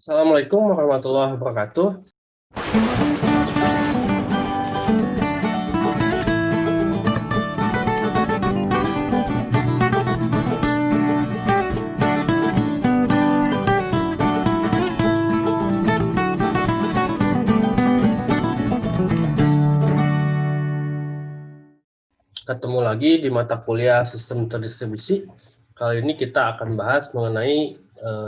Assalamualaikum warahmatullahi wabarakatuh. Ketemu lagi di mata kuliah sistem terdistribusi. Kali ini kita akan bahas mengenai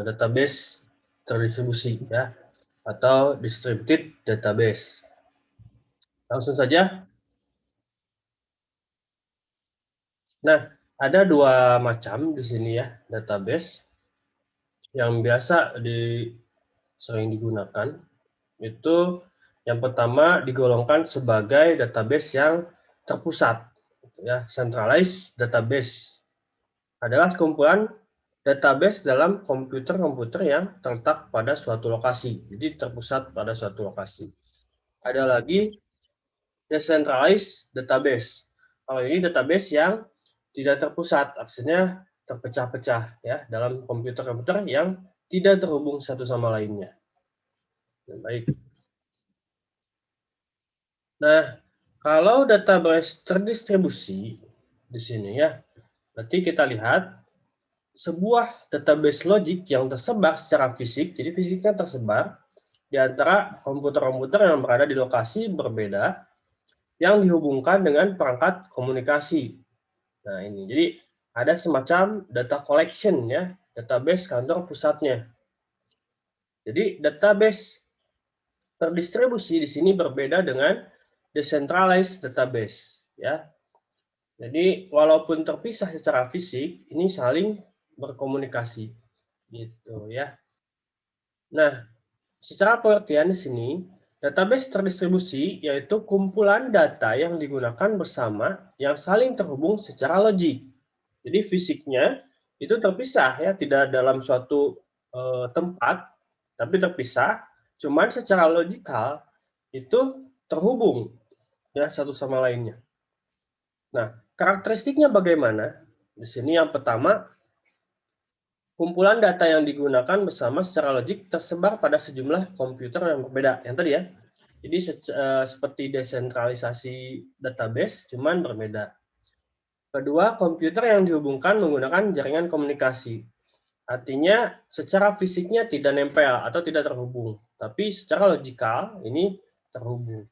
database terdistribusi ya, atau distributed database. Langsung saja. Nah, ada dua macam di sini ya database yang biasa sering digunakan. Itu yang pertama digolongkan sebagai database yang terpusat, ya, centralized database adalah sekumpulan database dalam komputer-komputer yang terletak pada suatu lokasi, jadi terpusat pada suatu lokasi. Ada lagi decentralized database. Kalau ini database yang tidak terpusat, artinya terpecah-pecah ya dalam komputer-komputer yang tidak terhubung satu sama lainnya. Baik. Nah, kalau database terdistribusi di sini ya, berarti kita lihat sebuah database logik yang tersebar secara fisik, jadi fisiknya tersebar di antara komputer-komputer yang berada di lokasi berbeda yang dihubungkan dengan perangkat komunikasi. Nah, ini. Jadi ada semacam data collection ya, database kantor pusatnya. Jadi database terdistribusi di sini berbeda dengan decentralized database ya. Jadi walaupun terpisah secara fisik, ini saling berkomunikasi gitu ya. Nah, secara pengertian di sini, database terdistribusi yaitu kumpulan data yang digunakan bersama yang saling terhubung secara logik. Jadi fisiknya itu terpisah ya, tidak dalam suatu tempat, tapi terpisah, cuman secara logikal itu terhubung ya satu sama lainnya. Nah, karakteristiknya bagaimana? Di sini yang pertama, kumpulan data yang digunakan bersama secara logik tersebar pada sejumlah komputer yang berbeda. Yang tadi ya. Jadi seperti desentralisasi database, cuman berbeda. Kedua, komputer yang dihubungkan menggunakan jaringan komunikasi. Artinya secara fisiknya tidak nempel atau tidak terhubung, tapi secara logikal ini terhubung.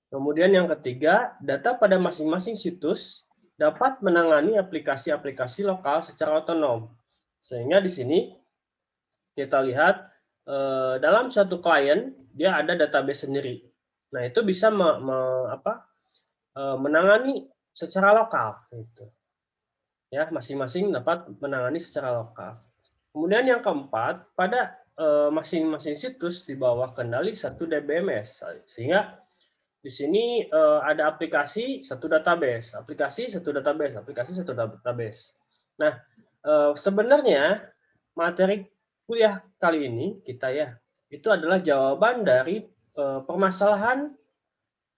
Kemudian yang ketiga, data pada masing-masing situs dapat menangani aplikasi-aplikasi lokal secara otonom. Sehingga di sini kita lihat dalam satu klien dia ada database sendiri. Nah, itu bisa menangani secara lokal gitu. Ya, masing-masing dapat menangani secara lokal. Kemudian yang keempat, pada masing-masing situs di bawah kendali satu DBMS. Sehingga di sini ada aplikasi satu database, aplikasi satu database, aplikasi satu database. Nah, sebenarnya materi kuliah kali ini kita ya, itu adalah jawaban dari permasalahan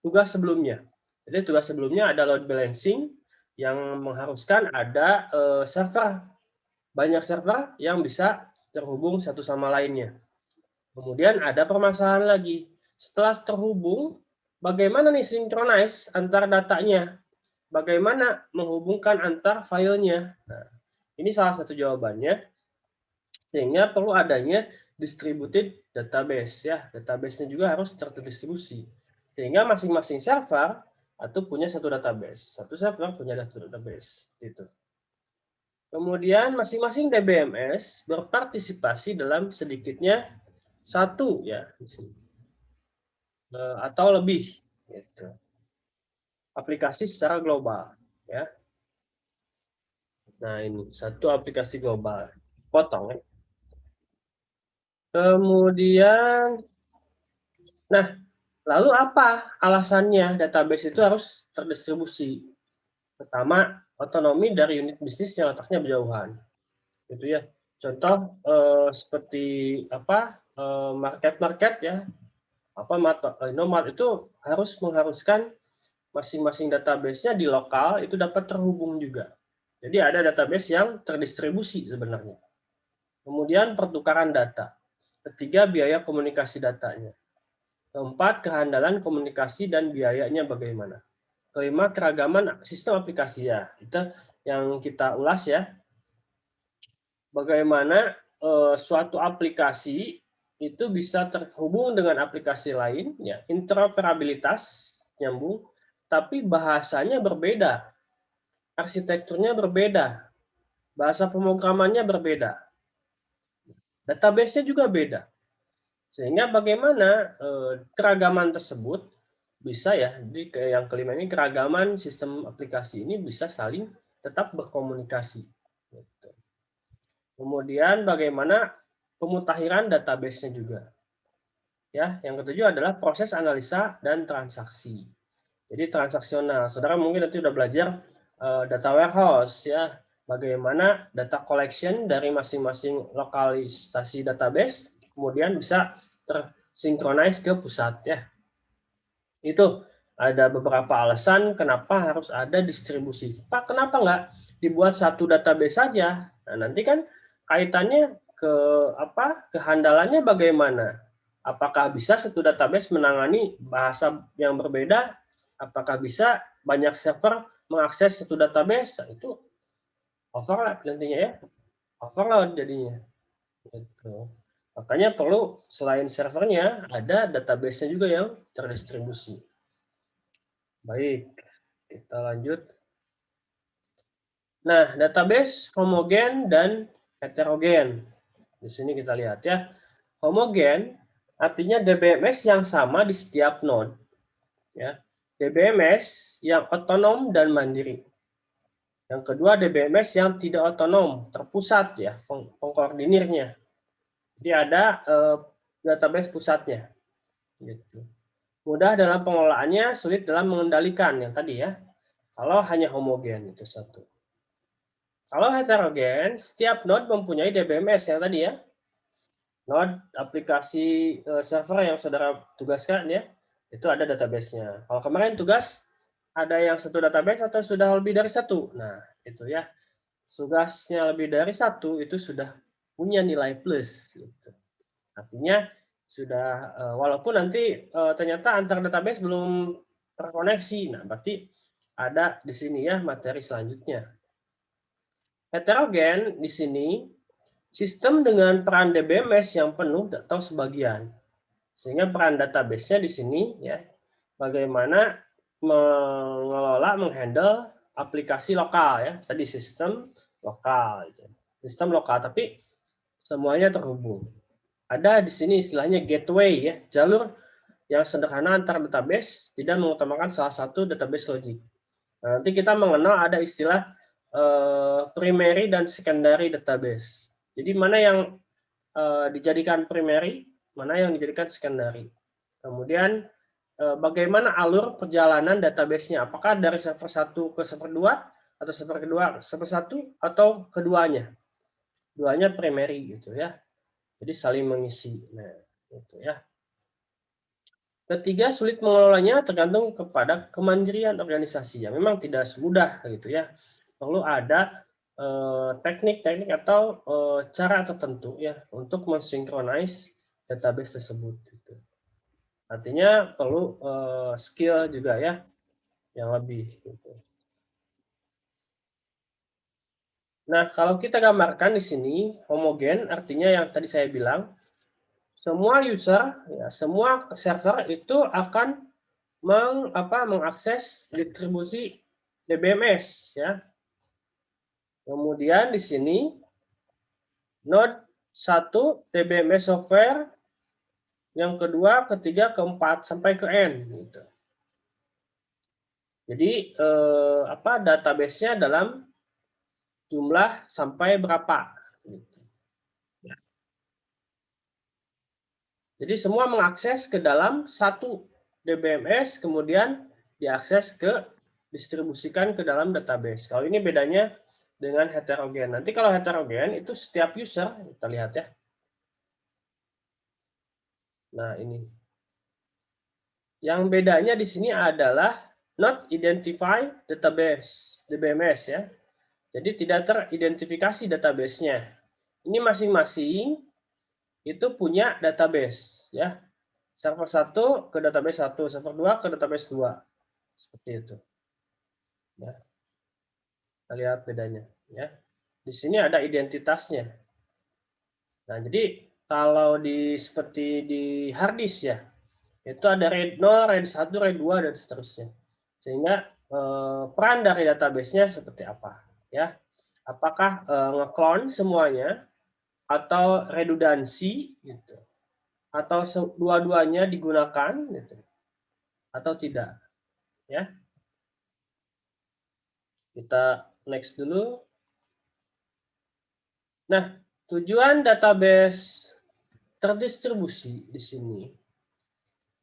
tugas sebelumnya. Jadi tugas sebelumnya ada load balancing yang mengharuskan ada banyak server yang bisa terhubung satu sama lainnya. Kemudian ada permasalahan lagi. Setelah terhubung, bagaimana nih synchronize antar datanya? Bagaimana menghubungkan antar filenya? Nah, ini salah satu jawabannya. Sehingga perlu adanya distributed database ya. Database-nya juga harus terdistribusi. Sehingga masing-masing server atau punya satu database. Satu server punya satu database gitu. Kemudian masing-masing DBMS berpartisipasi dalam sedikitnya satu ya atau lebih gitu. Aplikasi secara global ya. Nah, ini satu aplikasi global. Potong ya. Kemudian nah, lalu apa alasannya database itu harus terdistribusi? Pertama, otonomi dari unit bisnis yang letaknya berjauhan. Gitu ya. Contoh seperti market-market ya. Nomad itu mengharuskan masing-masing database-nya di lokal itu dapat terhubung juga. Jadi ada database yang terdistribusi sebenarnya. Kemudian pertukaran data. Ketiga, biaya komunikasi datanya. Keempat, kehandalan komunikasi dan biayanya bagaimana. Kelima, keragaman sistem aplikasi ya. Itu yang kita ulas ya. Bagaimana suatu aplikasi itu bisa terhubung dengan aplikasi lain, ya, interoperabilitas nyambung, tapi bahasanya berbeda, arsitekturnya berbeda, bahasa pemrogramannya berbeda, database-nya juga beda. Sehingga bagaimana keragaman tersebut bisa ya, jadi yang kelima ini keragaman sistem aplikasi ini bisa saling tetap berkomunikasi. Gitu. Kemudian bagaimana pemutakhiran database-nya juga. Ya, yang ketujuh adalah proses analisa dan transaksi. Jadi transaksional. Saudara mungkin nanti udah belajar data warehouse ya, bagaimana data collection dari masing-masing lokalisasi database kemudian bisa tersinkronis ke pusat ya. Itu ada beberapa alasan kenapa harus ada distribusi. Pak, kenapa nggak dibuat satu database saja? Nah, nanti kan kaitannya ke apa? Kehandalannya bagaimana? Apakah bisa satu database menangani bahasa yang berbeda? Apakah bisa banyak server mengakses satu database? Nah, itu overlap nantinya ya. Overload jadinya. Gitu. Makanya perlu selain servernya ada database-nya juga yang terdistribusi. Baik, kita lanjut. Nah, database homogen dan heterogen. Di sini kita lihat ya. Homogen artinya DBMS yang sama di setiap node. Ya. DBMS yang otonom dan mandiri. Yang kedua DBMS yang tidak otonom, terpusat ya, pengkoordinirnya. Jadi ada database pusatnya. Gitu. Mudah dalam pengelolaannya, sulit dalam mengendalikan yang tadi ya. Kalau hanya homogen itu satu. Kalau heterogen, setiap node mempunyai DBMS yang tadi ya. Node aplikasi server yang saudara tugaskan ya, itu ada database-nya. Kalau kemarin tugas ada yang satu database atau sudah lebih dari satu. Nah, itu ya. Tugasnya lebih dari satu itu sudah punya nilai plus. Gitu. Artinya sudah walaupun nanti ternyata antar database belum terkoneksi. Nah, berarti ada di sini ya materi selanjutnya. Heterogen di sini sistem dengan peran DBMS yang penuh atau sebagian. Sehingga peran database-nya di sini ya bagaimana mengelola, menghandle aplikasi lokal ya. Tadi sistem lokal gitu. Sistem lokal tapi semuanya terhubung. Ada di sini istilahnya gateway ya, jalur yang sederhana antar database tidak mengutamakan salah satu database logic. Nah, nanti kita mengenal ada istilah primary dan secondary database. Jadi mana yang dijadikan primary, mana yang dijadikan secondary. Kemudian bagaimana alur perjalanan database-nya? Apakah dari server 1 ke server 2 atau server kedua server 1 atau keduanya? Duanya primary gitu ya. Jadi saling mengisi. Nah, gitu ya. Ketiga, sulit mengelolanya tergantung kepada kemandirian organisasi. Ya, memang tidak semudah gitu ya. Perlu ada teknik-teknik atau cara tertentu ya untuk mensinkronis database tersebut. Gitu. Artinya perlu skill juga ya yang lebih. Gitu. Nah, kalau kita gambarkan di sini homogen, artinya yang tadi saya bilang semua user, ya, semua server itu akan mengakses distribusi DBMS ya. Kemudian di sini node 1 DBMS software, yang kedua, ketiga, keempat sampai ke N gitu. Jadi database-nya dalam jumlah sampai berapa gitu. Ya. Jadi semua mengakses ke dalam satu DBMS kemudian diakses ke distribusikan ke dalam database. Kalau ini bedanya dengan heterogen. Nanti kalau heterogen itu setiap user, kita lihat ya. Nah, ini. Yang bedanya di sini adalah not identify database, DBMS ya. Jadi tidak teridentifikasi database-nya. Ini masing-masing itu punya database, ya. Server 1 ke database 1, server 2 ke database 2. Seperti itu. Ya. Kita lihat bedanya, ya. Di sini ada identitasnya. Nah, jadi kalau seperti di hard disk ya, itu ada RAID 0, RAID 1, RAID 2 dan seterusnya. Sehingga peran dari database-nya seperti apa, ya? Apakah nge-clone semuanya atau redundansi gitu, atau dua-duanya digunakan gitu, atau tidak, ya? Kita next dulu. Nah, tujuan database terdistribusi di sini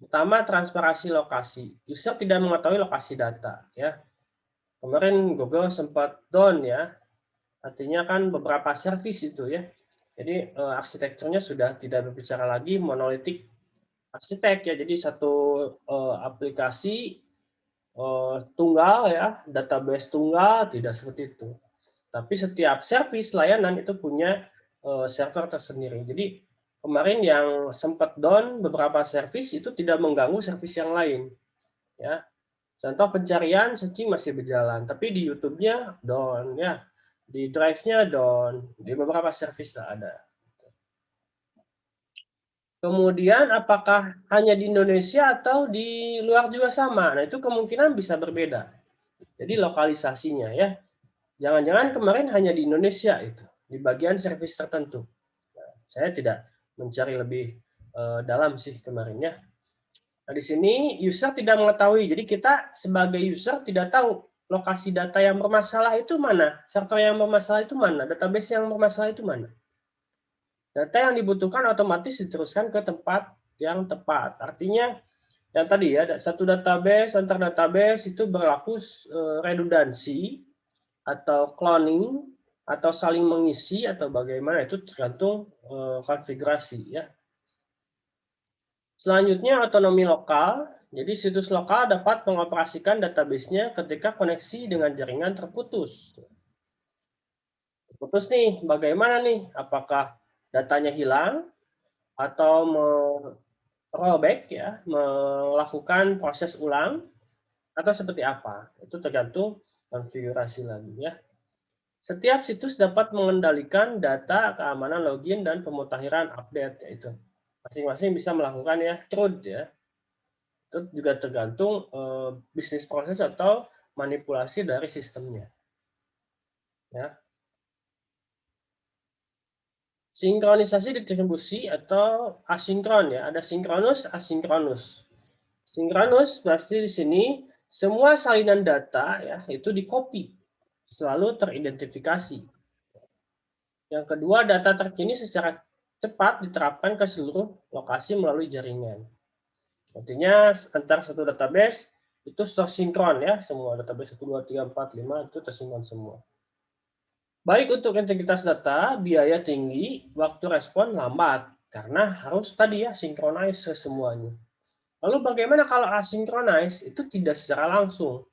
pertama transparansi lokasi. User tidak mengetahui lokasi data, ya. Kemarin Google sempat down ya, artinya kan beberapa service itu ya. Jadi arsitekturnya sudah tidak berbicara lagi monolitik arsitek ya. Jadi satu aplikasi tunggal ya, database tunggal tidak seperti itu. Tapi setiap service layanan itu punya server tersendiri. Jadi kemarin yang sempat down beberapa service itu tidak mengganggu service yang lain ya. Contoh pencarian searching masih berjalan, tapi di YouTube-nya down ya. Di Drive-nya down, di beberapa service tidak ada. Kemudian apakah hanya di Indonesia atau di luar juga sama? Nah, itu kemungkinan bisa berbeda. Jadi lokalisasinya ya. Jangan-jangan kemarin hanya di Indonesia itu, di bagian service tertentu. Nah, saya tidak mencari lebih dalam sih kemarin ya. Nah, di sini user tidak mengetahui. Jadi kita sebagai user tidak tahu lokasi data yang bermasalah itu mana, server yang bermasalah itu mana, database yang bermasalah itu mana. Data yang dibutuhkan otomatis diteruskan ke tempat yang tepat. Artinya yang tadi ya, satu database antar database itu berlaku redundansi atau cloning atau saling mengisi atau bagaimana itu tergantung konfigurasi ya. Selanjutnya otonomi lokal. Jadi situs lokal dapat mengoperasikan database-nya ketika koneksi dengan jaringan terputus. Terputus nih, bagaimana nih? Apakah datanya hilang atau rollback ya, melakukan proses ulang atau seperti apa? Itu tergantung konfigurasi lagi ya. Setiap situs dapat mengendalikan data, keamanan login dan pemutahiran update yaitu masing-masing bisa melakukan ya CRUD ya. Itu juga tergantung bisnis proses atau manipulasi dari sistemnya. Ya. Sinkronisasi distribusi atau asinkron ya. Ada sinkronus, asinkronus. Sinkronus berarti di sini semua salinan data ya itu di-copy, selalu teridentifikasi. Yang kedua, data terkini secara cepat diterapkan ke seluruh lokasi melalui jaringan. Artinya antara satu database itu tersinkron ya, semua database 1, 2, 3, 4, 5 itu tersinkron semua. Baik untuk integritas data, biaya tinggi, waktu respon lambat karena harus tadi ya sinkronize semuanya. Lalu bagaimana kalau asinkronis? Itu tidak secara langsung.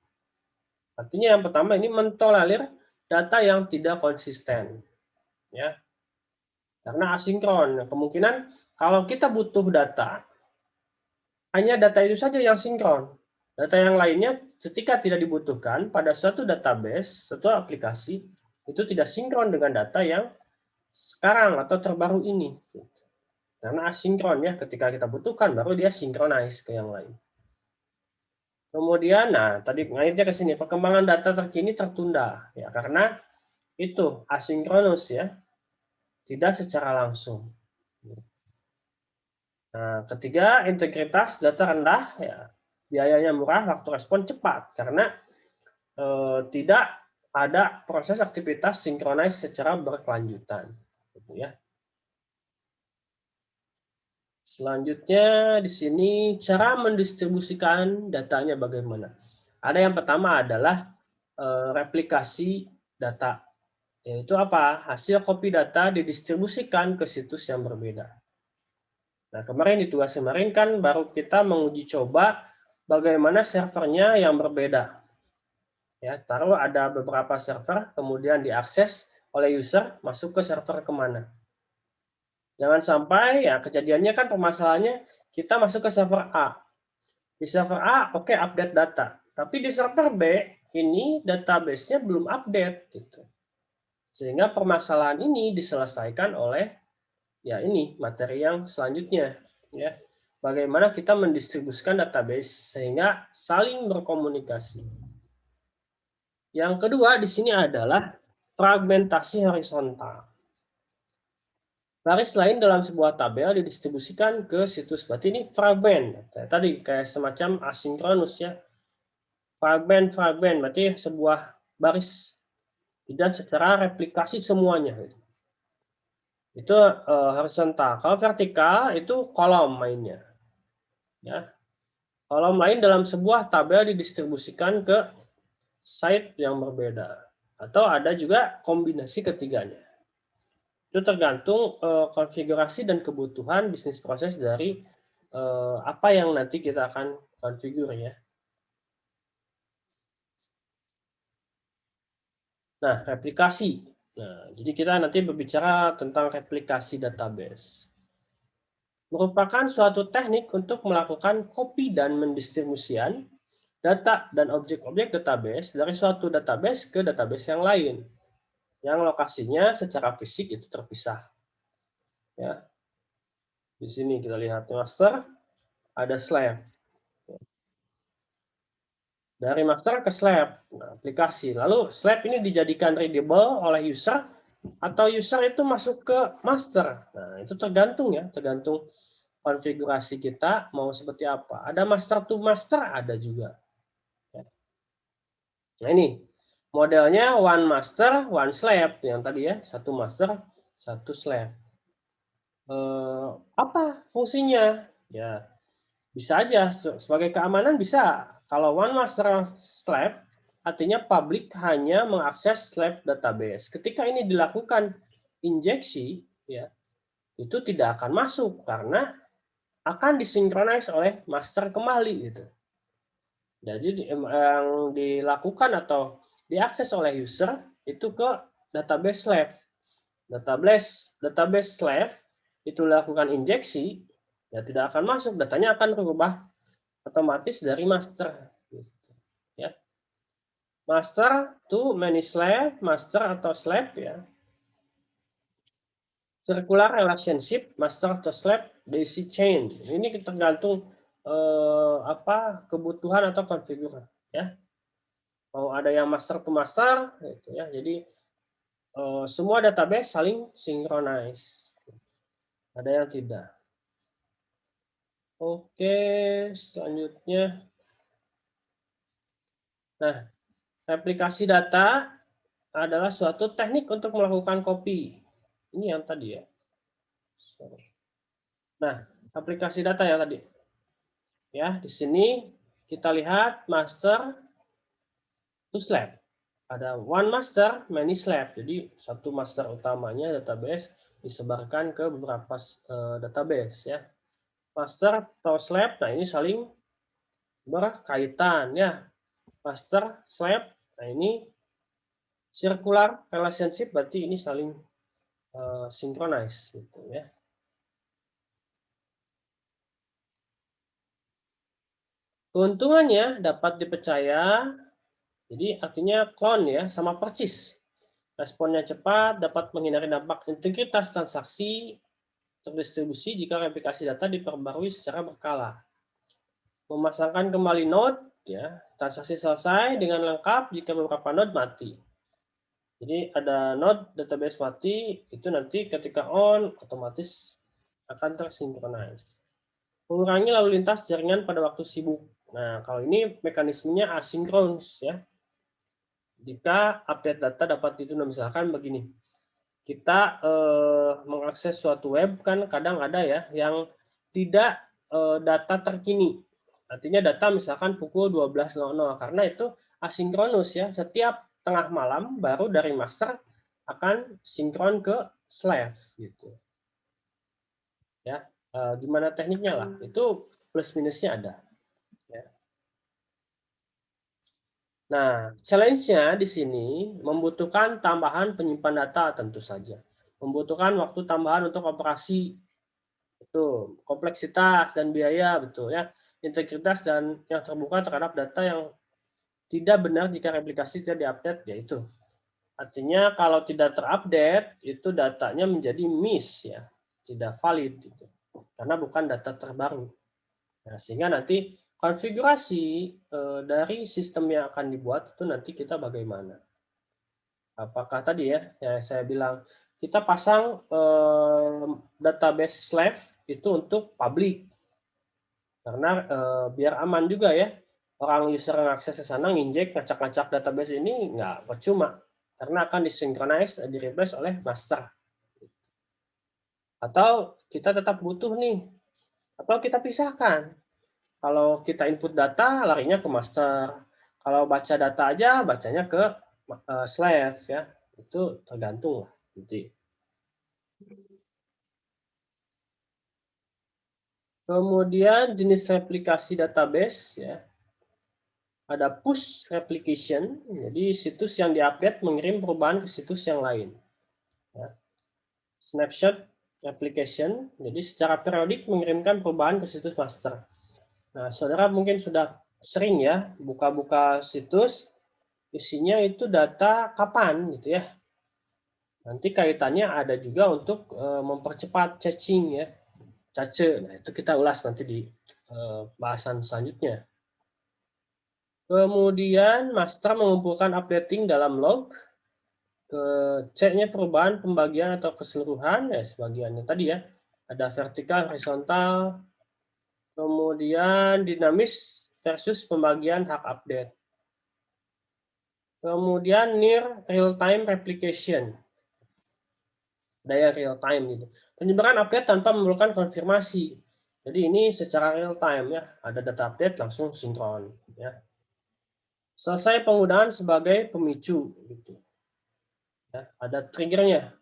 Artinya yang pertama ini mentolerir data yang tidak konsisten. Ya. Karena asinkron, kemungkinan kalau kita butuh data, hanya data itu saja yang sinkron. Data yang lainnya ketika tidak dibutuhkan pada suatu database, suatu aplikasi, itu tidak sinkron dengan data yang sekarang atau terbaru ini. Karena asinkron ya, ketika kita butuhkan baru dia synchronize ke yang lain. Kemudian, nah tadi ngaitnya ke sini, perkembangan data terkini tertunda ya karena itu asinkronus ya, tidak secara langsung. Nah, ketiga, integritas data rendah ya, biayanya murah, waktu respon cepat karena tidak ada proses aktivitas sinkronis secara berkelanjutan, gitu ya. Selanjutnya di sini cara mendistribusikan datanya bagaimana. Ada yang pertama adalah replikasi data, yaitu apa? Hasil copy data didistribusikan ke situs yang berbeda. Nah, kemarin di tugas kemarin kan baru kita menguji coba bagaimana servernya yang berbeda. Ya, taruh ada beberapa server, kemudian diakses oleh user masuk ke server kemana. Jangan sampai ya kejadiannya kan permasalahannya kita masuk ke server A. Di server A, oke, update data. Tapi di server B, ini database-nya belum update gitu. Sehingga permasalahan ini diselesaikan oleh ya ini materi yang selanjutnya ya. Bagaimana kita mendistribusikan database sehingga saling berkomunikasi. Yang kedua di sini adalah fragmentasi horizontal. Baris lain dalam sebuah tabel didistribusikan ke situs. Berarti ini fragment. Tadi kayak semacam asinkronus ya. Fragment berarti sebuah baris dan secara replikasi semuanya. Itu horizontal. Kalau vertikal itu kolom mainnya. Ya. Kolom lain dalam sebuah tabel didistribusikan ke site yang berbeda. Atau ada juga kombinasi ketiganya. Itu tergantung konfigurasi dan kebutuhan bisnis proses dari apa yang nanti kita akan konfigur ya. Nah, replikasi. Nah, jadi kita nanti berbicara tentang replikasi database. Merupakan suatu teknik untuk melakukan copy dan mendistribusian data dan objek-objek database dari suatu database ke database yang lain, yang lokasinya secara fisik itu terpisah. Ya, di sini kita lihat master, ada slave. Dari master ke slave, nah, aplikasi. Lalu slave ini dijadikan readable oleh user atau user itu masuk ke master. Nah, itu tergantung ya, tergantung konfigurasi kita mau seperti apa. Ada master to master, ada juga. Nah ini modelnya one master, one slave yang tadi ya, satu master, satu slave. Apa fungsinya? Ya bisa aja sebagai keamanan bisa. Kalau one master slave artinya publik hanya mengakses slave database. Ketika ini dilakukan injeksi, ya itu tidak akan masuk karena akan disinkronis oleh master kembali gitu. Jadi yang dilakukan atau diakses oleh user itu ke database slave. Database slave itu lakukan injeksi, ya tidak akan masuk, datanya akan berubah otomatis dari master. Gitu. Ya. Master to many slave, master atau slave ya. Circular relationship, master atau slave, daisy chain. Ini tergantung kebutuhan atau konfigurasi. Ya. Mau ada yang master to master, gitu ya. Jadi semua database saling sinkronis. Ada yang tidak. Oke, selanjutnya. Nah, replikasi data adalah suatu teknik untuk melakukan copy. Ini yang tadi ya. Nah, aplikasi data ya tadi. Ya, di sini kita lihat master to slave. Ada one master, many slave. Jadi satu master utamanya database disebarkan ke beberapa database ya. Master atau slave, nah ini saling berkaitan ya. Master, slave, nah ini circular relationship berarti ini saling synchronize gitu ya. Keuntungannya dapat dipercaya, jadi artinya clone ya, sama persis. Responnya cepat, dapat menghindari dampak integritas transaksi terdistribusi jika replikasi data diperbarui secara berkala. Memasangkan kembali node, ya, transaksi selesai dengan lengkap jika beberapa node mati. Jadi ada node database mati, itu nanti ketika on, otomatis akan tersinkronis. Mengurangi lalu lintas jaringan pada waktu sibuk. Nah, kalau ini mekanismenya asinkronus ya. Jika update data dapat ditunda, misalkan begini, kita mengakses suatu web kan kadang ada ya yang tidak data terkini. Artinya data misalkan pukul 12.00 karena itu asinkronus ya. Setiap tengah malam baru dari master akan sinkron ke slave gitu. Ya, gimana tekniknya lah? Itu plus minusnya ada. Ya. Nah, challenge-nya di sini membutuhkan tambahan penyimpan data tentu saja. membutuhkan waktu tambahan untuk operasi, betul, kompleksitas dan biaya, betul ya, integritas dan yang terbuka terhadap data yang tidak benar jika replikasi tidak diupdate, yaitu artinya kalau tidak terupdate itu datanya menjadi miss ya, tidak valid gitu. Karena bukan data terbaru. Nah, sehingga nanti konfigurasi dari sistem yang akan dibuat itu nanti kita bagaimana. Apakah tadi ya, saya bilang kita pasang database slave itu untuk public karena biar aman juga ya. Orang user yang akses ke sana nginjek ngacak-ngacak database ini nggak percuma karena akan disinkronize, di-replace oleh master. Atau kita tetap butuh nih, atau kita pisahkan. Kalau kita input data, larinya ke master. Kalau baca data aja, bacanya ke slave ya. Itu tergantung lah. Nanti. Kemudian jenis replikasi database ya. Ada push replication, jadi situs yang diupdate mengirim perubahan ke situs yang lain. Ya. Snapshot replication, jadi secara periodik mengirimkan perubahan ke situs master. Nah, saudara mungkin sudah sering ya buka-buka situs, isinya itu data kapan gitu ya. Nanti kaitannya ada juga untuk mempercepat caching ya, cache. Nah, itu kita ulas nanti di bahasan selanjutnya. Kemudian master mengumpulkan updating dalam log. C-nya perubahan pembagian atau keseluruhan ya sebagiannya tadi ya. Ada vertikal, horizontal, kemudian dinamis versus pembagian hak update. Kemudian near real-time replication. Daya real-time gitu. Penyebaran update tanpa memerlukan konfirmasi. Jadi ini secara real-time ya. Ada data update langsung sinkron. Ya. Selesai penggunaan sebagai pemicu. Gitu. Ya, ada triggernya.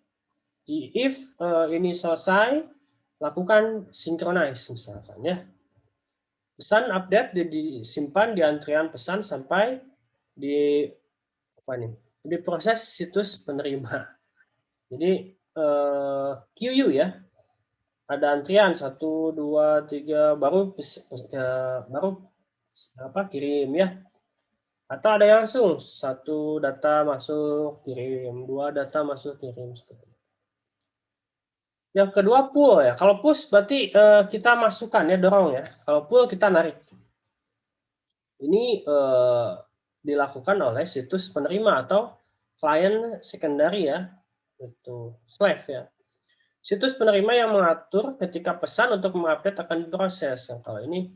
If ini selesai, lakukan synchronize misalkan ya. Pesan update disimpan di antrian pesan sampai di apa nih? Di proses situs penerima. Jadi QU ya, ada antrian 1, 2, 3 baru apa kirim ya. Atau ada yang langsung satu data masuk kirim, 2 data masuk kirim seperti itu. Yang kedua pull ya. Kalau push berarti kita masukkan ya, dorong ya. Kalau pull kita narik. Ini dilakukan oleh situs penerima atau klien secondary ya, itu slave ya. Situs penerima yang mengatur ketika pesan untuk mengupdate akan diproses. Nah, kalau ini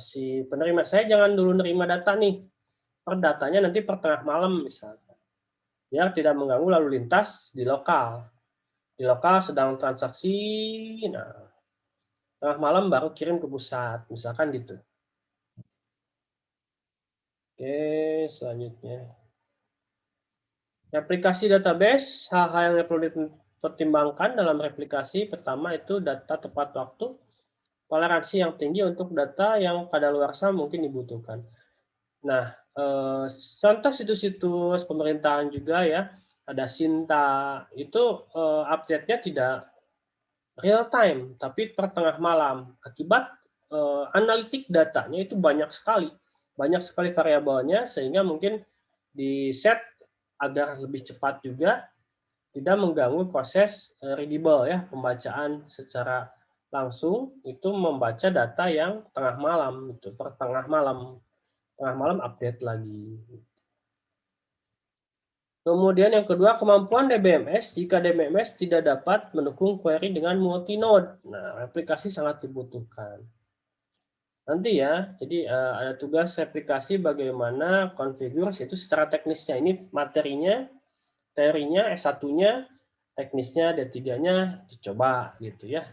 si penerima, saya jangan dulu nerima data nih, per datanya nanti per tengah malam misalnya, biar tidak mengganggu lalu lintas di lokal. Di lokal sedang transaksi, nah tengah malam baru kirim ke pusat, misalkan gitu. Oke, selanjutnya. Replikasi database, hal-hal yang perlu dipertimbangkan dalam replikasi. Pertama itu data tepat waktu, toleransi yang tinggi untuk data yang kadaluarsa mungkin dibutuhkan. Nah, contoh situs-situs pemerintahan juga ya, ada Sinta, itu update-nya tidak real time, tapi per tengah malam. Akibat analitik datanya itu banyak sekali variabelnya, sehingga mungkin di set agar lebih cepat juga, tidak mengganggu proses readable ya, pembacaan secara langsung itu membaca data yang tengah malam itu per tengah malam update lagi. Kemudian yang kedua, kemampuan DBMS jika DBMS tidak dapat mendukung query dengan multinode. Nah, replikasi sangat dibutuhkan. Nanti ya, jadi ada tugas replikasi bagaimana konfigurasi itu secara teknisnya. Ini materinya, teorinya S1-nya, teknisnya D3-nya dicoba gitu ya.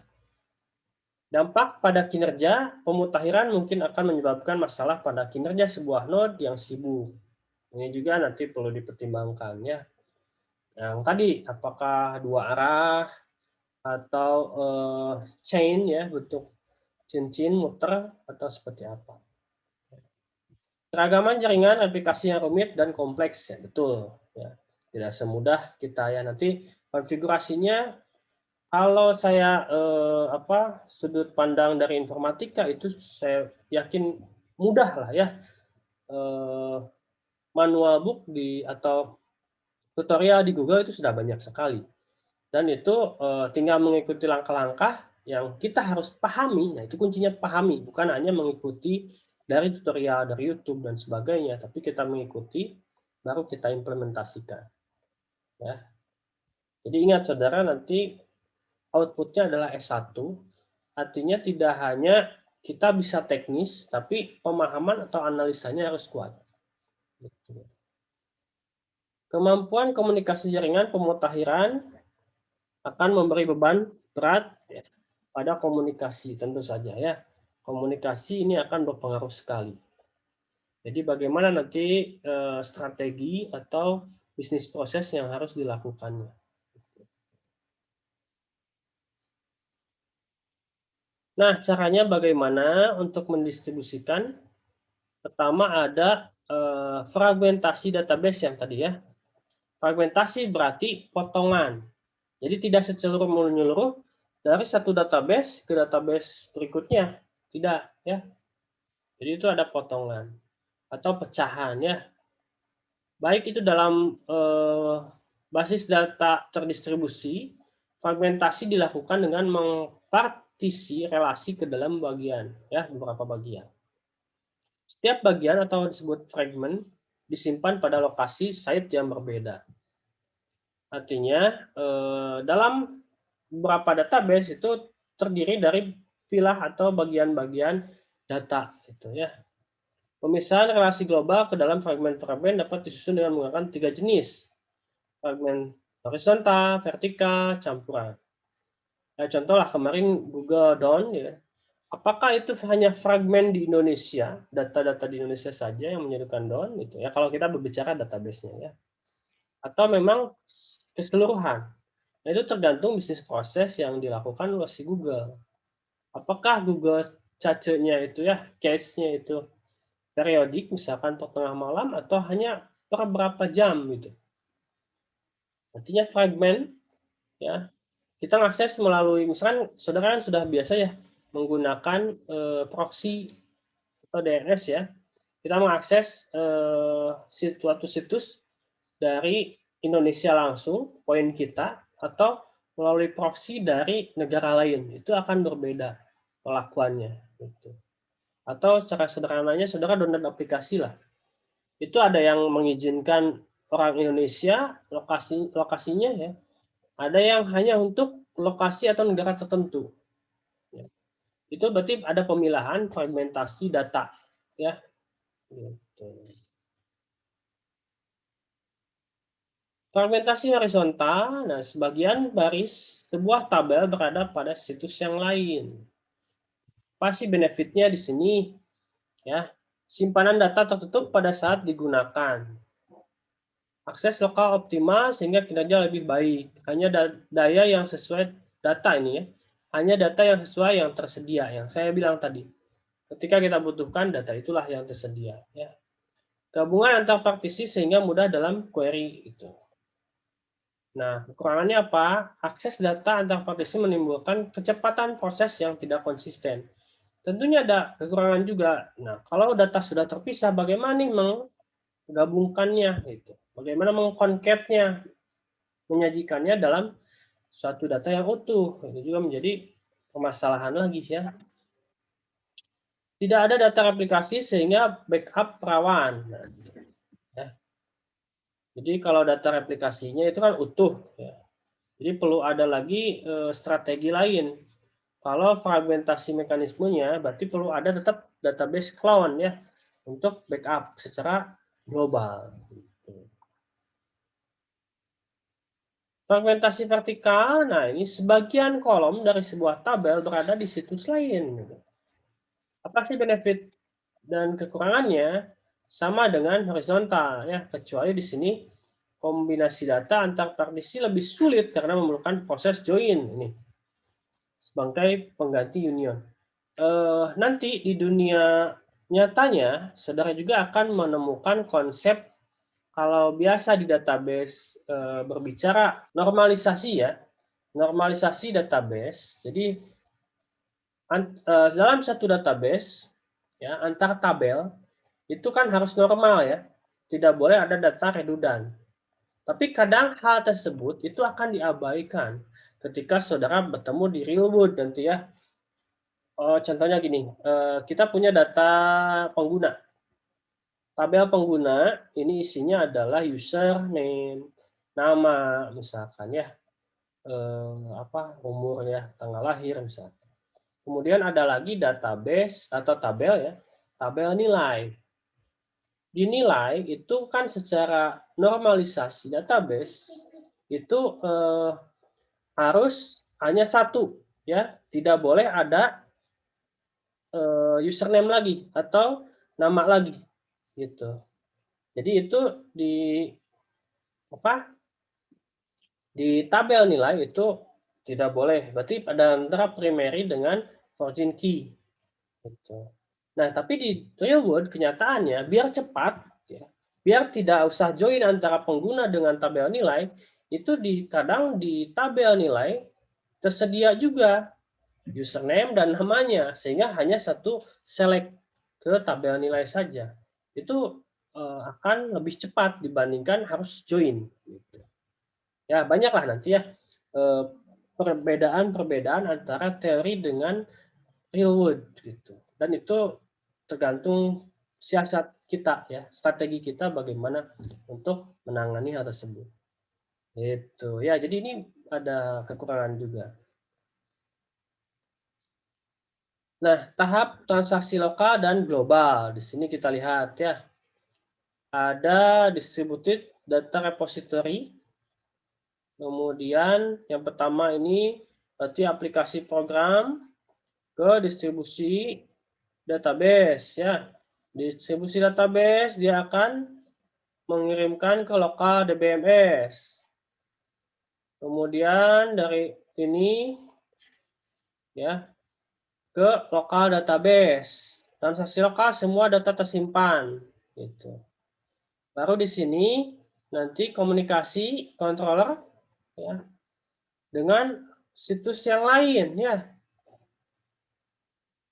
Dampak pada kinerja, pemutakhiran mungkin akan menyebabkan masalah pada kinerja sebuah node yang sibuk. Ini juga nanti perlu dipertimbangkan ya. Yang tadi, apakah dua arah atau chain ya, bentuk cincin muter atau seperti apa. Keragaman jaringan aplikasi yang rumit dan kompleks ya, betul. Ya. Tidak semudah kita ya. Nanti konfigurasinya kalau saya sudut pandang dari informatika itu saya yakin mudah lah ya. Eh, Manual book atau tutorial di Google itu sudah banyak sekali. Dan itu tinggal mengikuti langkah-langkah yang kita harus pahami. Nah, itu kuncinya pahami, bukan hanya mengikuti dari tutorial dari YouTube dan sebagainya, tapi kita mengikuti baru kita implementasikan ya. Jadi ingat saudara, nanti outputnya adalah S1, artinya tidak hanya kita bisa teknis, tapi pemahaman atau analisanya harus kuat. Gitu. Kemampuan komunikasi jaringan pemutahiran akan memberi beban berat ya, pada komunikasi tentu saja ya. Komunikasi ini akan berpengaruh sekali. Jadi bagaimana nanti strategi atau bisnis proses yang harus dilakukannya. Nah, caranya bagaimana untuk mendistribusikan? Pertama ada fragmentasi database yang tadi ya. Fragmentasi berarti potongan. Jadi tidak seluruh menyeluruh dari satu database ke database berikutnya. Tidak ya. Jadi itu ada potongan atau pecahan ya. Baik itu dalam basis data terdistribusi, fragmentasi dilakukan dengan mengpartisi relasi ke dalam bagian ya, beberapa bagian. Setiap bagian atau disebut fragment disimpan pada lokasi site yang berbeda. Artinya dalam beberapa database itu terdiri dari pilah atau bagian-bagian data gitu ya. Pemisahan relasi global ke dalam fragmen-fragmen dapat disusun dengan menggunakan 3 jenis. Fragmen horizontal, vertikal, campuran. Nah, contohlah kemarin Google Down ya. Apakah itu hanya fragmen di Indonesia, data-data di Indonesia saja yang menyediakan Down gitu ya, kalau kita berbicara database-nya ya. Atau memang keseluruhan. Nah, itu tergantung bisnis proses yang dilakukan oleh si Google. Apakah Google cache-nya itu ya, cache-nya itu periodik, misalkan per tengah malam, atau hanya per berapa jam gitu. Artinya fragmen, ya, kita mengakses melalui, misalkan saudara kan sudah biasa ya menggunakan proxy atau DNS ya. Kita mengakses suatu situs dari Indonesia langsung, poin kita, atau melalui proxy dari negara lain. Itu akan berbeda pelakuannya. Gitu. Atau secara sederhananya, saudara download aplikasi lah. Itu ada yang mengizinkan orang Indonesia, lokasinya ya. Ada yang hanya untuk lokasi atau negara tertentu. Ya. Itu berarti ada pemilahan fragmentasi data. Ya. Gitu. Fragmentasi horizontal, nah sebagian baris sebuah tabel berada pada situs yang lain. Pasti benefitnya di sini ya. Simpanan data tertutup pada saat digunakan. Akses lokal optimal sehingga kinerja lebih baik. Hanya daya yang sesuai data ini ya. Hanya data yang sesuai yang tersedia yang saya bilang tadi. Ketika kita butuhkan data itulah yang tersedia ya. Gabungan antar partisi sehingga mudah dalam query itu. Nah, kekurangannya apa? Akses data antar partisi menimbulkan kecepatan proses yang tidak konsisten. Tentunya ada kekurangan juga. Nah, kalau data sudah terpisah, bagaimana nih menggabungkannya? Gitu. Bagaimana mengkonketnya, menyajikannya dalam suatu data yang utuh? Itu juga menjadi permasalahan lagi ya. Tidak ada data replikasi sehingga backup rawan. Nah, ya. Jadi kalau data replikasinya itu kan utuh. Ya. Jadi perlu ada lagi strategi lain. Kalau fragmentasi mekanismenya, berarti perlu ada tetap database clone ya untuk backup secara global. Fragmentasi vertikal, nah ini sebagian kolom dari sebuah tabel berada di situs lain. Apa sih benefit dan kekurangannya? Sama dengan horizontal ya, kecuali di sini kombinasi data antar partisi lebih sulit karena memerlukan proses join ini sebagai pengganti union. Nanti di dunia nyatanya, saudara juga akan menemukan konsep kalau biasa di database berbicara normalisasi ya, normalisasi database. Jadi dalam satu database ya antar tabel itu kan harus normal ya, tidak boleh ada data redundan. Tapi kadang hal tersebut itu akan diabaikan ketika saudara bertemu di real world nanti ya. Contohnya gini, kita punya data pengguna. Tabel pengguna ini isinya adalah username, nama misalkan ya, umur ya, tanggal lahir misalkan. Kemudian ada lagi database atau tabel ya, tabel nilai. Di nilai itu kan secara normalisasi database itu harus hanya satu ya, tidak boleh ada username lagi atau nama lagi gitu. Jadi itu di di tabel nilai itu tidak boleh. Berarti ada antara primary dengan foreign key gitu. Nah, tapi di real world kenyataannya biar cepat ya, biar tidak usah join antara pengguna dengan tabel nilai, itu kadang di tabel nilai tersedia juga username dan namanya sehingga hanya satu select ke tabel nilai saja. Itu akan lebih cepat dibandingkan harus join gitu. Ya, banyaklah nanti ya perbedaan-perbedaan antara teori dengan real world gitu. Dan itu tergantung siasat kita ya, strategi kita bagaimana untuk menangani hal tersebut. Itu ya, jadi ini ada kekurangan juga. Nah, tahap transaksi lokal dan global. Di sini kita lihat ya. Ada distributed data repository. Kemudian yang pertama ini berarti aplikasi program ke distribusi database ya. Distribusi database dia akan mengirimkan ke lokal DBMS. Kemudian dari ini ya ke lokal database. Transaksi lokal semua data tersimpan gitu. Baru di sini nanti komunikasi controller ya dengan situs yang lain ya.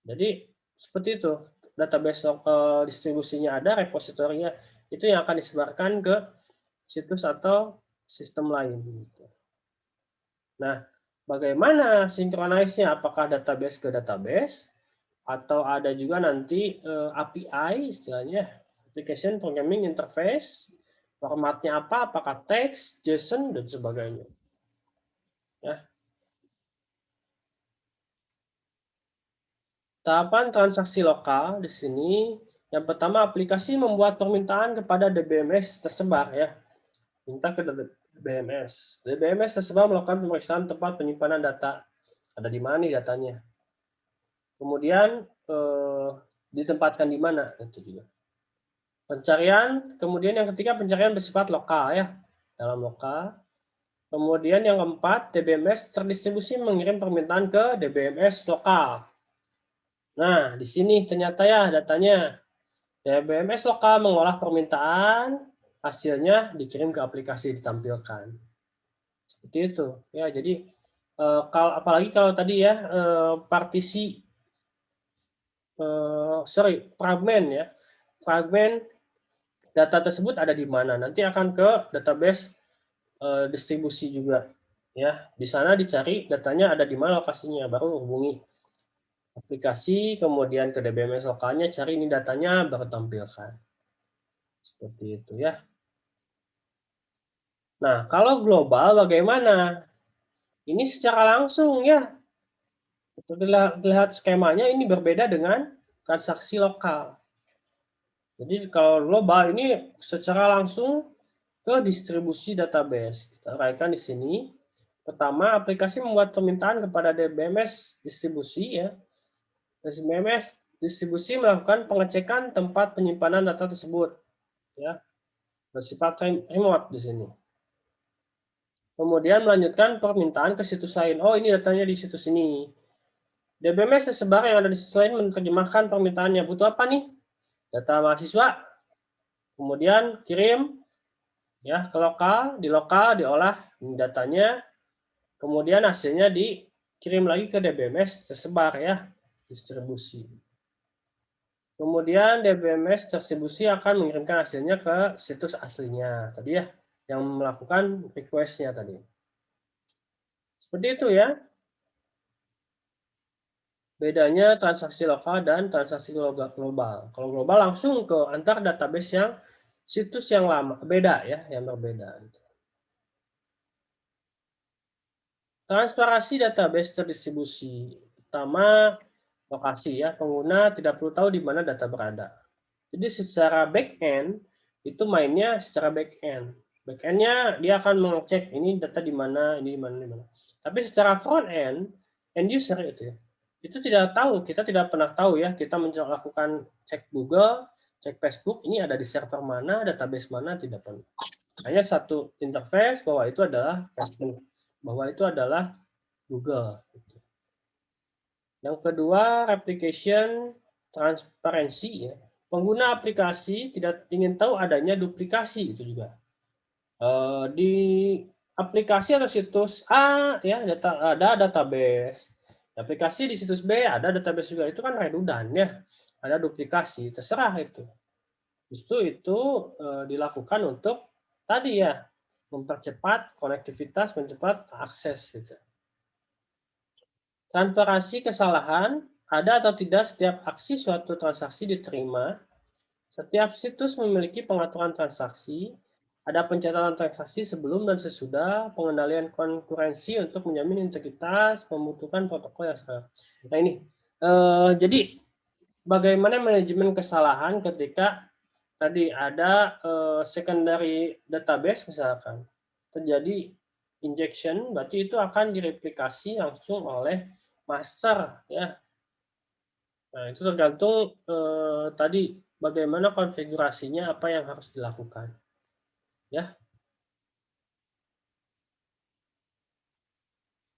Jadi seperti itu. Database distribusinya ada, repositorinya itu yang akan disebarkan ke situs atau sistem lain. Nah, bagaimana sinkronize-nya? Apakah database ke database atau ada juga nanti API istilahnya, application programming interface, formatnya apa? Apakah teks, JSON dan sebagainya. Ya. Tahapan transaksi lokal di sini yang pertama aplikasi membuat permintaan kepada DBMS tersebar ya. Minta ke DBMS. DBMS tersebar melakukan pemeriksaan tempat penyimpanan data. Ada di mana nih datanya? Kemudian ditempatkan di mana itu juga. Pencarian, kemudian yang ketiga pencarian bersifat lokal ya, dalam lokal. Kemudian yang keempat, DBMS terdistribusi mengirim permintaan ke DBMS lokal. Nah, di sini ternyata ya datanya. DBMS lokal mengolah permintaan, hasilnya dikirim ke aplikasi ditampilkan. Seperti itu. Ya, jadi apalagi kalau tadi ya partisi fragmen ya. Fragmen data tersebut ada di mana. Nanti akan ke database distribusi juga. Ya, di sana dicari datanya ada di mana lokasinya, baru hubungi aplikasi, kemudian ke DBMS lokalnya, cari ini datanya, baru tampilkan. Seperti itu ya. Nah, kalau global bagaimana? Ini secara langsung ya. Untuk dilihat skemanya ini berbeda dengan transaksi lokal. Jadi kalau global ini secara langsung ke distribusi database. Kita uraikan di sini. Pertama, aplikasi membuat permintaan kepada DBMS distribusi ya. DBMS distribusi melakukan pengecekan tempat penyimpanan data tersebut ya. Bersifat remote di sini. Kemudian melanjutkan permintaan ke situs lain. Oh, ini datanya di situs ini. DBMS tersebar yang ada di situs lain menerjemahkan permintaannya. Butuh apa nih? Data mahasiswa. Kemudian kirim Ya, ke lokal, diolah datanya, kemudian hasilnya dikirim lagi ke DBMS, tersebar ya, distribusi. Kemudian DBMS distribusi akan mengirimkan hasilnya ke situs aslinya tadi ya, yang melakukan request-nya tadi. Seperti itu ya, bedanya transaksi lokal dan transaksi global. Kalau global langsung ke antar database yang situs yang lama, beda ya, yang berbeda. Transparansi database terdistribusi. Pertama, lokasi ya, pengguna tidak perlu tahu di mana data berada. Jadi secara back-end, itu mainnya secara back-end. Back-end-nya dia akan mengecek ini data di mana, ini di mana, di mana. Tapi secara front-end, end user itu ya, itu tidak tahu, kita tidak pernah tahu ya, kita melakukan cek Google, cek Facebook, ini ada di server mana, database mana, tidak pernah. Hanya satu interface bahwa itu adalah Facebook, bahwa itu adalah Google. Yang kedua, replication transparency ya. Pengguna aplikasi tidak ingin tahu adanya duplikasi itu juga. Di aplikasi atau situs A ya ada database. Aplikasi di situs B ada database juga. Itu kan redundant ya. Ada duplikasi, terserah itu. Justru itu dilakukan untuk tadi ya mempercepat konektivitas, mempercepat akses gitu. Transparansi kesalahan, ada atau tidak setiap aksi suatu transaksi diterima. Setiap situs memiliki pengaturan transaksi, ada pencatatan transaksi sebelum dan sesudah, pengendalian konkurensi untuk menjamin integritas, membutuhkan protokol yang sama. Nah ini, jadi bagaimana manajemen kesalahan ketika tadi ada secondary database misalkan terjadi injection, berarti itu akan direplikasi langsung oleh master ya. Nah, itu tergantung tadi bagaimana konfigurasinya, apa yang harus dilakukan. Ya,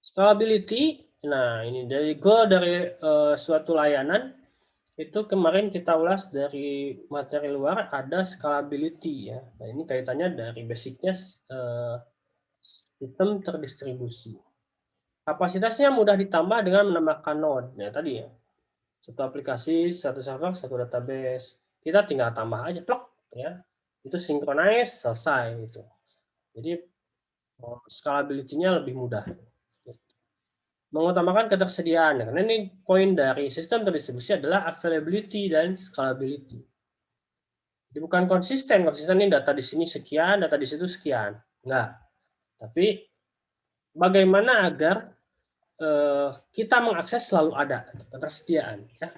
scalability. Nah, ini dari goal dari suatu layanan itu kemarin kita ulas dari materi luar ada scalability ya. Nah, ini kaitannya dari basicnya sistem terdistribusi. Kapasitasnya mudah ditambah dengan menambahkan node. Ya tadi ya. Satu aplikasi, satu server, satu database. Kita tinggal tambah aja plok ya. Itu synchronize selesai itu. Jadi scalability-nya lebih mudah. Mengutamakan ketersediaan. Karena ini poin dari sistem terdistribusi adalah availability dan scalability. Jadi bukan konsisten. Konsisten ini data di sini sekian, data di situ sekian. Enggak. Tapi bagaimana agar kita mengakses selalu ada ketersediaan. Ya.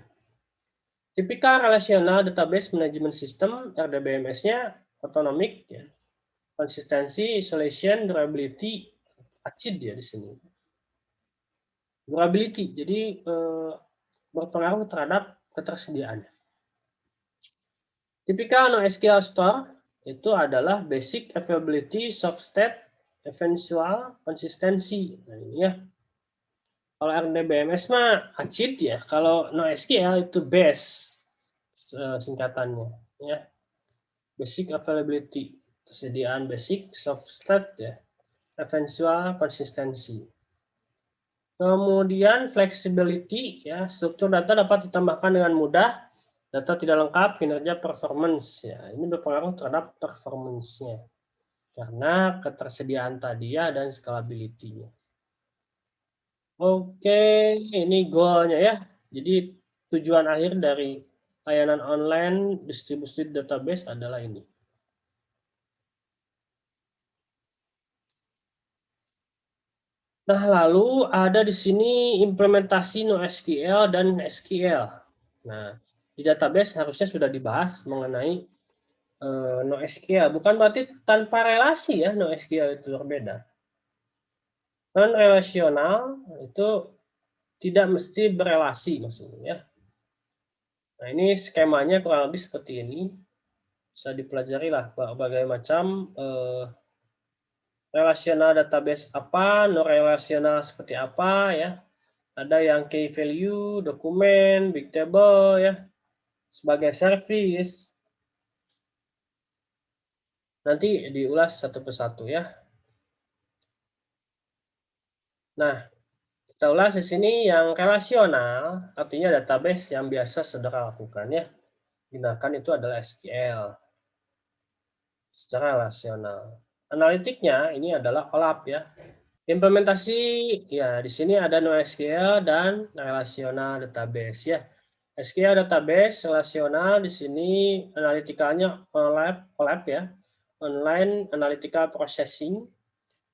Tipikal relational database management system RDBMS-nya autonomic, ya. Konsistensi, isolation, durability, ACID ya di sini. Durability, jadi berpengaruh terhadap ketersediaan. Tipikal NoSQL store itu adalah basic availability, soft state, eventual, konsistensi. Nah ini ya. Kalau RDBMS mah ACID ya. Kalau NoSQL itu base singkatannya. Ya. Basic availability, kesediaan basic, soft state ya. Eventual, konsistensi. Kemudian flexibility ya, struktur data dapat ditambahkan dengan mudah, data tidak lengkap, kinerja performance ya. Ini berpengaruh terhadap performance-nya. Karena ketersediaan tadi ya dan scalability-nya. Oke, ini goal-nya ya. Jadi tujuan akhir dari layanan online distributed database adalah ini. Nah, lalu ada di sini implementasi NoSQL dan SQL. Nah, di database harusnya sudah dibahas mengenai NoSQL. Bukan berarti tanpa relasi ya, NoSQL itu berbeda. Non-relasional itu tidak mesti berelasi maksudnya ya. Nah, ini skemanya kurang lebih seperti ini. Bisa dipelajari lah berbagai macam relasional database apa, non-relasional seperti apa ya. Ada yang key value, dokumen, big table ya, sebagai service. Nanti diulas satu persatu ya. Nah, kita ulas di sini yang relasional, artinya database yang biasa saudara lakukan ya. Gunakan itu adalah SQL secara relasional. Analitiknya ini adalah OLAP ya. Implementasi ya di sini ada NoSQL dan relational database ya. SQL database relasional di sini analitikalnya OLAP ya. Online Analytical Processing.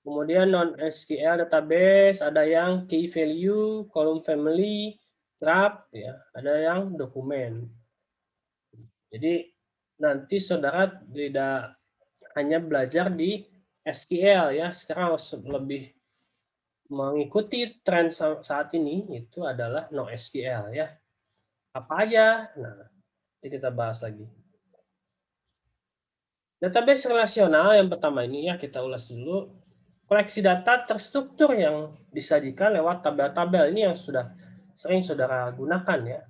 Kemudian non-SQL database ada yang key value, column family, graph ya, ada yang dokumen. Jadi nanti saudara tidak hanya belajar di SQL ya, sekarang harus lebih mengikuti tren saat ini itu adalah NoSQL ya. Apa aja? Nah, nanti kita bahas lagi. Database relasional yang pertama ini ya kita ulas dulu. Koleksi data terstruktur yang disajikan lewat tabel-tabel ini yang sudah sering saudara gunakan ya.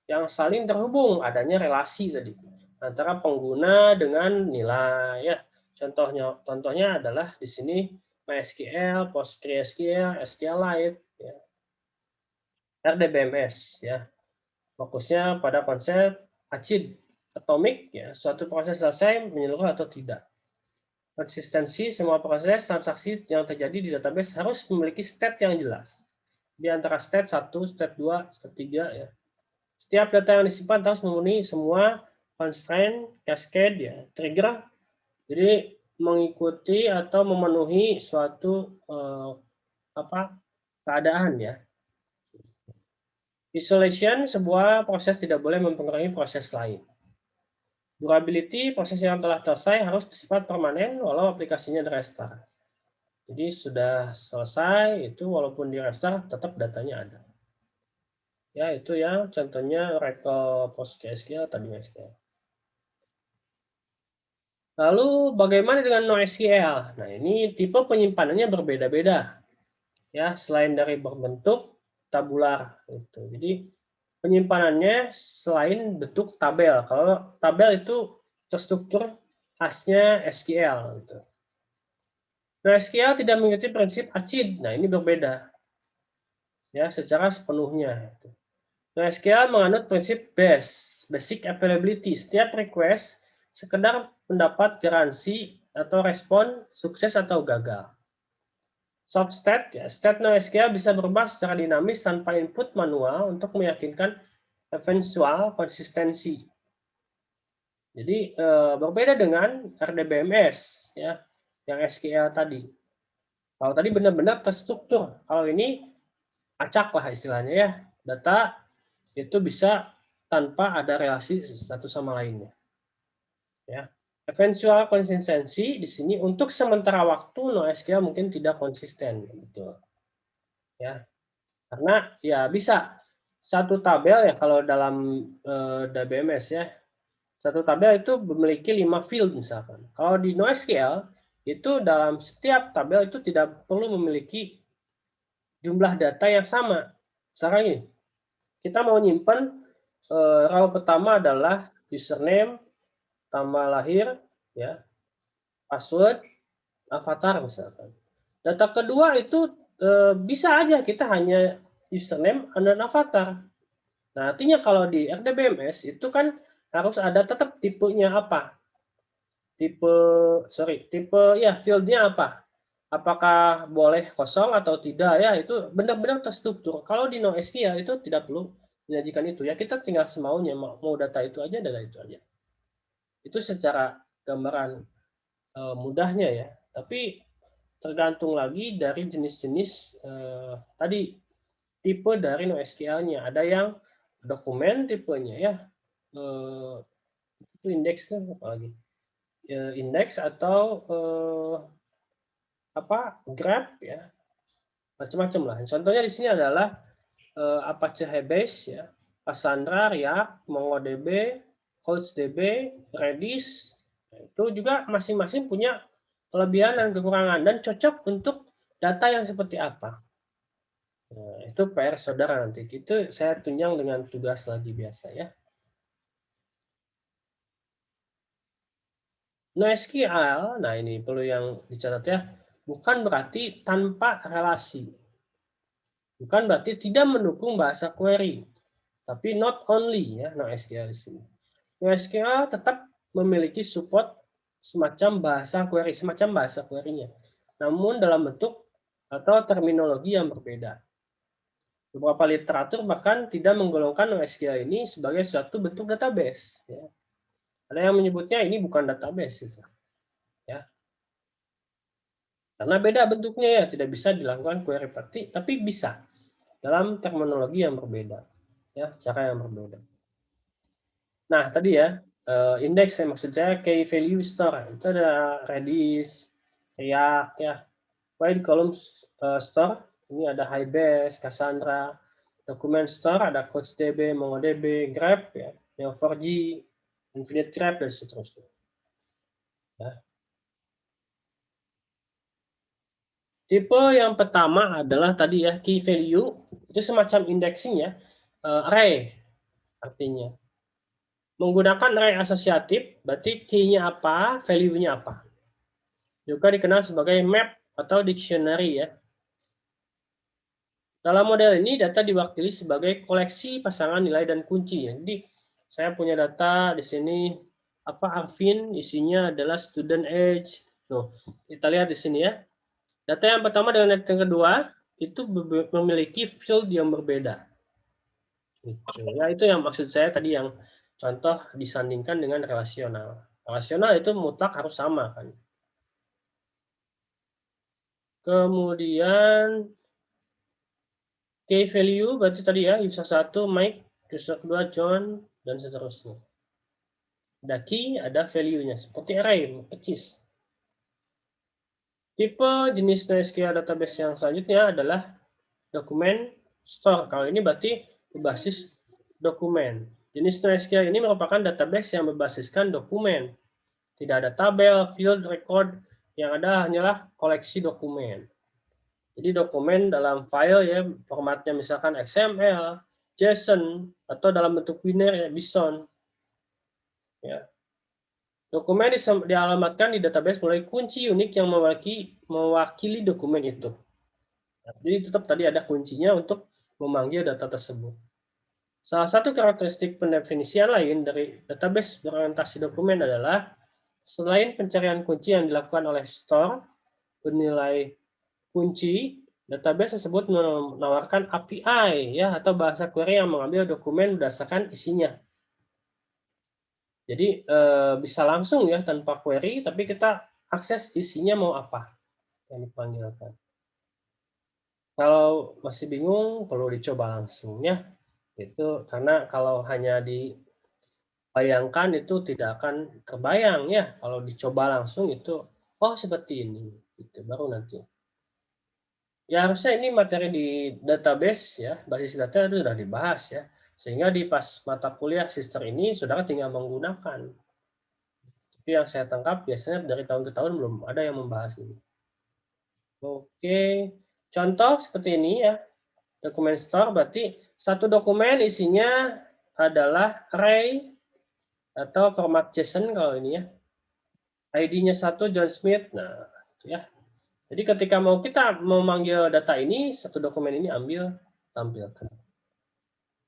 Yang saling terhubung adanya relasi tadi antara pengguna dengan nilai ya. Contohnya adalah di sini MySQL, PostgreSQL, SQLite, ya, RDBMS ya. Fokusnya pada konsep acid atomik ya, suatu proses selesai menyeluruh atau tidak. Konsistensi semua proses transaksi yang terjadi di database harus memiliki state yang jelas. Di antara state 1, state 2, state 3 ya. Setiap data yang disimpan harus memenuhi semua constraint, cascade ya, trigger. Jadi mengikuti atau memenuhi suatu keadaan ya. Isolation, sebuah proses tidak boleh mempengaruhi proses lain. Durability, proses yang telah selesai harus bersifat permanen walau aplikasinya di-restart. Jadi sudah selesai, itu walaupun di-restart tetap datanya ada. Ya, itu ya contohnya Oracle PostgreSQL tadi SQL. Lalu bagaimana dengan NoSQL? Nah, ini tipe penyimpanannya berbeda-beda. Ya, selain dari berbentuk tabular itu. Jadi penyimpanannya selain bentuk tabel. Kalau tabel itu terstruktur khasnya SQL gitu. Nah, SQL tidak mengikuti prinsip ACID. Nah, ini berbeda ya secara sepenuhnya. Nah, SQL menganut prinsip basic availability. Setiap request sekedar mendapat garansi atau respon sukses atau gagal. Soft state, ya, state NoSQL bisa berubah secara dinamis tanpa input manual untuk meyakinkan eventual konsistensi. Jadi berbeda dengan RDBMS ya, yang SQL tadi. Kalau tadi benar-benar terstruktur, kalau ini acak lah istilahnya ya. Data itu bisa tanpa ada relasi satu sama lainnya. Ya. Eventual konsistensi di sini untuk sementara waktu NoSQL mungkin tidak konsisten, betul. Ya, karena ya bisa satu tabel ya kalau dalam DBMS ya, satu tabel itu memiliki 5 field misalkan. Kalau di NoSQL itu dalam setiap tabel itu tidak perlu memiliki jumlah data yang sama. Misalkan ini, kita mau nyimpan row pertama adalah username, tanggal lahir, ya, password, avatar misalkan. Data kedua itu bisa aja kita hanya username dan avatar. Nah, artinya kalau di RDBMS itu kan harus ada tetap tipenya apa? Tipe ya fieldnya apa? Apakah boleh kosong atau tidak ya itu benar-benar terstruktur. Kalau di NoSQL itu tidak perlu menyajikan itu ya kita tinggal semaunya mau data itu aja data itu aja. Itu secara gambaran mudahnya ya. Tapi tergantung lagi dari jenis-jenis tadi tipe dari NoSQL-nya. Ada yang dokumen tipenya ya. Itu indeks kan apalagi indeks atau graph ya macam-macam lah. Contohnya di sini adalah Apache Hibernate ya, Cassandra, React, MongoDB, CouchDB, Redis. Itu juga masing-masing punya kelebihan dan kekurangan dan cocok untuk data yang seperti apa. Nah, itu PR saudara nanti. Itu saya tunjang dengan tugas lagi biasa ya. NoSQL, nah ini perlu yang dicatat ya, bukan berarti tanpa relasi. Bukan berarti tidak mendukung bahasa query. Tapi not only ya NoSQL di sini. NoSQL tetap memiliki support semacam bahasa query, semacam bahasa query-nya. Namun dalam bentuk atau terminologi yang berbeda. Beberapa literatur bahkan tidak menggolongkan NoSQL ini sebagai suatu bentuk database. Ya. Ada yang menyebutnya ini bukan database. Ya. Karena beda bentuknya ya, tidak bisa dilakukan query party, tapi bisa dalam terminologi yang berbeda. Ya, cara yang berbeda. Nah, tadi ya, indeks yang maksud saya key value store. Itu ada Redis, React ya. Wide column store, ini ada Hybase, Cassandra. Dokumen store ada CouchDB, MongoDB, Grep ya, Neo4j, Infinite Grep dan seterusnya. Ya. Tipe yang pertama adalah tadi ya key value, itu semacam indexing ya, array artinya. Menggunakan array asosiatif, berarti key-nya apa, value-nya apa. Juga dikenal sebagai map atau dictionary ya. Dalam model ini data diwakili sebagai koleksi pasangan nilai dan kunci. Jadi saya punya data di sini apa Arvin, isinya adalah student age. Tuh, kita lihat di sini ya. Data yang pertama dengan data yang kedua itu memiliki field yang berbeda. Ya, itu yang maksud saya tadi yang contoh disandingkan dengan relasional. Relasional itu mutlak harus sama kan. Kemudian key value berarti tadi ya user 1 Mike, user 2 John dan seterusnya. Ada key, ada value-nya seperti array, pecis. Tipe jenis NoSQL database yang selanjutnya adalah dokumen store. Kalau ini berarti berbasis dokumen. Jenis NoSQL ini merupakan database yang berbasiskan dokumen. Tidak ada tabel, field, record, yang ada hanyalah koleksi dokumen. Jadi dokumen dalam file ya, formatnya misalkan XML, JSON, atau dalam bentuk biner ya, BSON. Ya. Dokumen dialamatkan di database melalui kunci unik yang mewakili dokumen itu. Jadi tetap tadi ada kuncinya untuk memanggil data tersebut. Salah satu karakteristik pendefinisian lain dari database berorientasi dokumen adalah selain pencarian kunci yang dilakukan oleh store bernilai kunci, database tersebut menawarkan API ya atau bahasa query yang mengambil dokumen berdasarkan isinya. Jadi bisa langsung ya tanpa query, tapi kita akses isinya mau apa yang dipanggilkan. Kalau masih bingung, perlu dicoba langsung ya. Itu karena kalau hanya dibayangkan itu tidak akan kebayang ya. Kalau dicoba langsung itu, oh seperti ini. Itu baru nanti. Ya harusnya ini materi di database ya, basis data itu sudah dibahas ya. Sehingga di pas mata kuliah sister ini, saudara tinggal menggunakan. Tapi yang saya tangkap biasanya dari tahun ke tahun belum ada yang membahas ini. Oke, contoh seperti ini ya. Dokumen store berarti satu dokumen isinya adalah array atau format JSON kalau ini ya. ID-nya satu John Smith. Nah, itu ya. Jadi ketika mau kita memanggil data ini, satu dokumen ini ambil, tampilkan.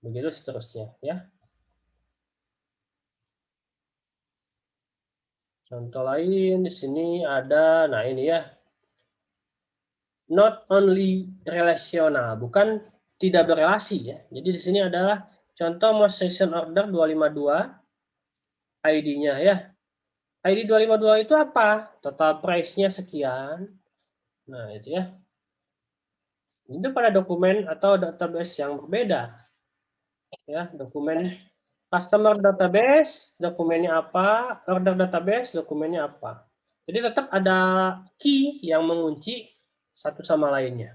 Begitu seterusnya ya. Contoh lain di sini ada, nah ini ya. Not only relasional, bukan tidak berrelasi ya. Jadi di sini adalah contoh most session order 252 ID-nya ya. ID 252 itu apa? Total price-nya sekian. Nah, itu ya. Itu pada dokumen atau database yang berbeda. Ya, dokumen customer database, dokumennya apa? Order database, dokumennya apa? Jadi tetap ada key yang mengunci satu sama lainnya.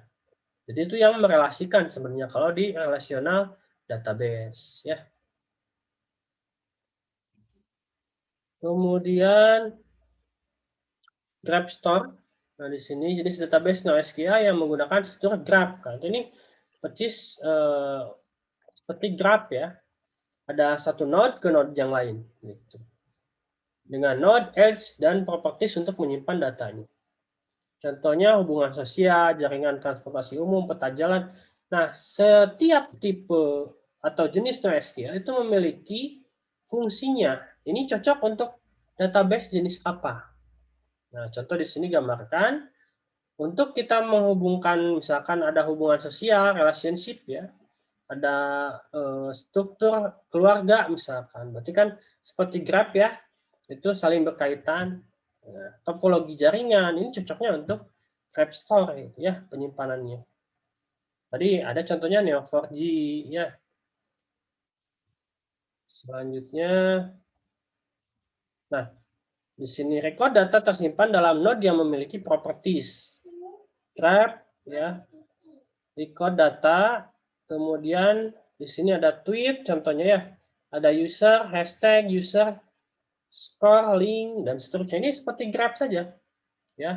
Jadi itu yang merelasikan sebenarnya kalau di relational database ya. Kemudian graph store. Nah, di sini jadi database NoSQL yang menggunakan struktur graph. Nah, ini persis seperti graph ya. Ada satu node ke node yang lain gitu. dengan node, edge, dan properties untuk menyimpan datanya. Contohnya hubungan sosial, jaringan transportasi umum, peta jalan. Nah, setiap tipe atau jenis NoSQL itu memiliki fungsinya. Ini cocok untuk database jenis apa? Nah, contoh di sini gambarkan untuk kita menghubungkan, misalkan ada hubungan sosial, relationship ya, ada struktur keluarga misalkan, berarti kan seperti graph ya, itu saling berkaitan. Nah, topologi jaringan ini cocoknya untuk graph store itu ya penyimpanannya. Tadi ada contohnya Neo4j ya. Selanjutnya, nah di sini record data tersimpan dalam node yang memiliki properties graph ya, record data, kemudian di sini ada tweet contohnya ya, ada user, hashtag, user, score, link, dan seterusnya. Ini seperti graph saja ya,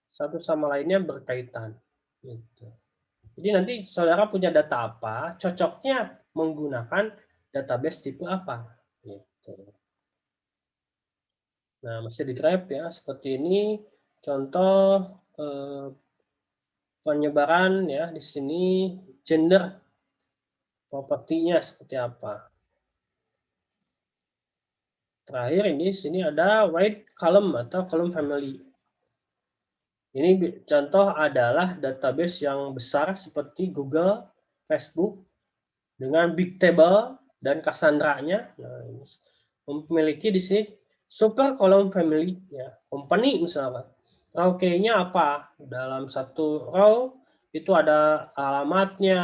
satu sama lainnya berkaitan. Gitu. Jadi nanti saudara punya data apa, cocoknya menggunakan database tipe apa. Gitu. Nah, masih di graph ya, seperti ini contoh penyebaran ya di sini gender propertinya seperti apa. Terakhir ini sini ada wide column atau column family. Ini contoh adalah database yang besar seperti Google, Facebook dengan big table dan Cassandra-nya. Nah, memiliki di sini super column family ya, company misalnya. Row key-nya apa? Dalam satu row itu ada alamatnya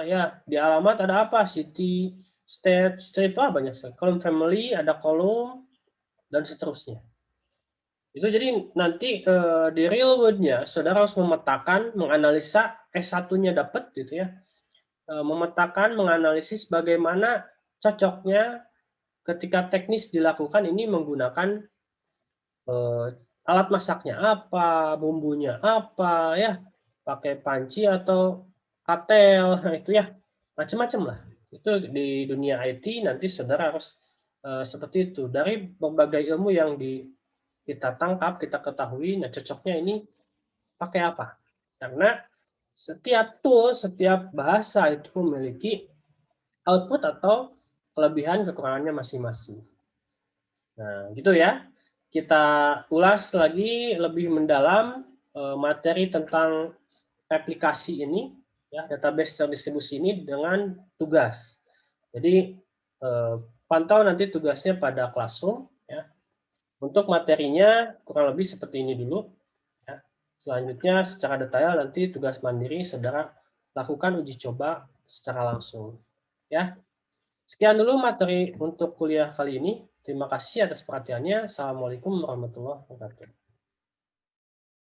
ya. Di alamat ada apa? City, state, street, banyak sekali. Column family, ada kolom dan seterusnya. Itu jadi nanti di real world-nya saudara harus memetakan, menganalisa S1-nya dapat gitu ya. Memetakan, menganalisis bagaimana cocoknya ketika teknis dilakukan ini menggunakan alat masaknya apa, bumbunya apa ya, pakai panci atau katel, nah itu ya, macam-macam lah. Itu di dunia IT nanti saudara harus seperti itu. Dari berbagai ilmu yang kita tangkap, kita ketahui, nah cocoknya ini pakai apa. Karena setiap tool, setiap bahasa itu memiliki output atau kelebihan kekurangannya masing-masing. Nah, gitu ya. Kita ulas lagi lebih mendalam materi tentang aplikasi ini, ya, database terdistribusi ini dengan tugas. Jadi pantau nanti tugasnya pada Classroom. Ya. Untuk materinya kurang lebih seperti ini dulu. Ya. Selanjutnya secara detail nanti tugas mandiri saudara lakukan uji coba secara langsung. Ya. Sekian dulu materi untuk kuliah kali ini. Terima kasih atas perhatiannya. Assalamualaikum warahmatullahi wabarakatuh.